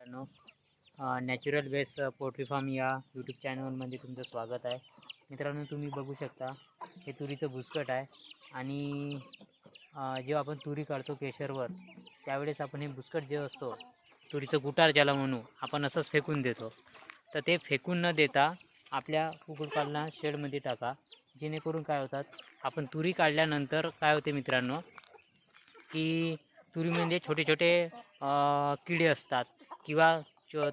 मित्रांनो, natural base poultry form या YouTube चॅनलमध्ये तुमचं स्वागत आहे. मित्रांनो, तुम्ही बघू शकता हे तुरीचं बुसकट आहे आणि जेव्हा आपण तुरी काढतो केशरवर त्यावेळेस आपण हे बुसकट जे असतो तुरीचं गुटार ज्याला म्हणू आपण असंच फेकून देतो. तर ते फेकून न देता आपल्या कुक्कुटपालना शेडमध्ये टाका, जेणेकरून काय होतात, आपण तुरी काढल्यानंतर काय होते मित्रांनो की तुरीमध्ये छोटे छोटे किडे असतात किंवा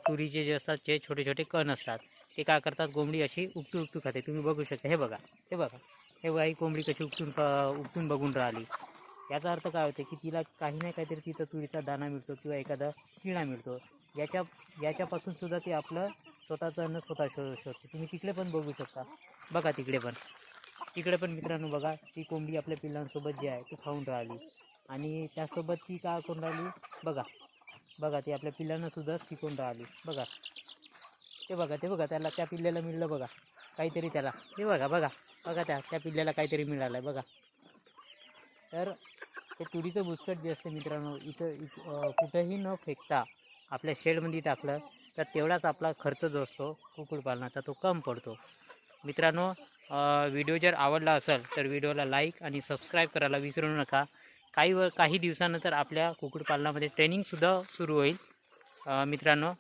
तुरीचे जे असतात जे छोटे छोटे कण असतात ते काय करतात, कोंबडी अशी उपटू उपटू खाते. तुम्ही बघू शकता, हे बघा हे बघा हे बघा, ही कोंबडी कशी उपटून बघून राहिली. याचा अर्थ काय होते की तिला काही नाही काहीतरी तिथं तुरीचा दाणा मिळतो किंवा एखादा किडा मिळतो. याच्यापासून सुद्धा ते आपलं स्वतःचं अन्न स्वतः शोधते. तुम्ही तिकडे पण बघू शकता, बघा तिकडे पण मित्रांनो बघा, ती कोंबडी आपल्या पिल्लांसोबत जी आहे ती खाऊन राहिली आणि त्यासोबत ती काय करून राहिली बघा बघा, ती आपल्या पिल्लांना सुद्धा शिकवून राहिली. बघा ते बघा त्याला, त्या पिल्ल्याला मिळलं बघा काहीतरी, त्याला हे बघा बघा बघा त्या पिल्ल्याला काहीतरी मिळालं आहे बघा. तर ते तुरीचं बुसकट जे असते मित्रांनो, इथं कुठंही न फेकता आपल्या शेडमध्ये टाकलं तर तेवढाच आपला खर्च जो असतो कुक्कुटपालनाचा तो कम पडतो. मित्रांनो, व्हिडिओ जर आवडला असेल तर व्हिडिओला लाईक आणि सबस्क्राईब करायला विसरू नका. काही दिवसानंतर आपल्या कुक्कुटपालनामध्ये ट्रेनिंगसुद्धा सुरू होईल मित्रांनो.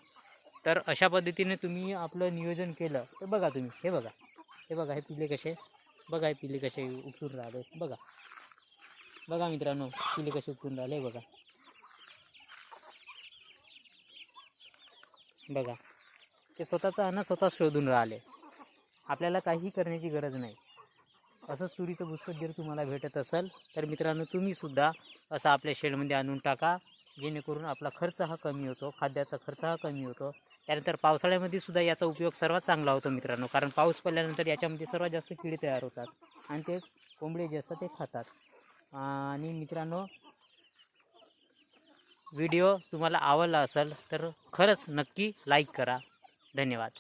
तर अशा पद्धतीने तुम्ही आपलं नियोजन केलं तर बघा, तुम्ही हे बघा हे पिल्ले कसे, बघा हे पिल्ले कसे उपटून राहिले, बघा मित्रांनो पिल्ले कसे उपटून राहिले, बघा ते स्वतःचं अन्न स्वतः शोधून राहिले. आपल्याला काही करण्याची गरज नाही. असंच तुरीचं बुसकट जर तुम्हाला भेटत असेल तर मित्रांनो तुम्हीसुद्धा असं आपल्या शेडमध्ये आणून टाका, जेणेकरून आपला खर्च हा कमी होतो, खाद्याचा खर्च हा कमी होतो. त्यानंतर पावसाळ्यामध्ये सुद्धा याचा उपयोग सर्वात चांगला होतो मित्रांनो, कारण पाऊस पडल्यानंतर याच्यामध्ये सर्वात जास्त किडे तयार होतात आणि ते कोंबडे जे असतात ते खातात. आणि मित्रांनो, व्हिडिओ तुम्हाला आवडला असेल तर खरंच नक्की लाईक करा. धन्यवाद.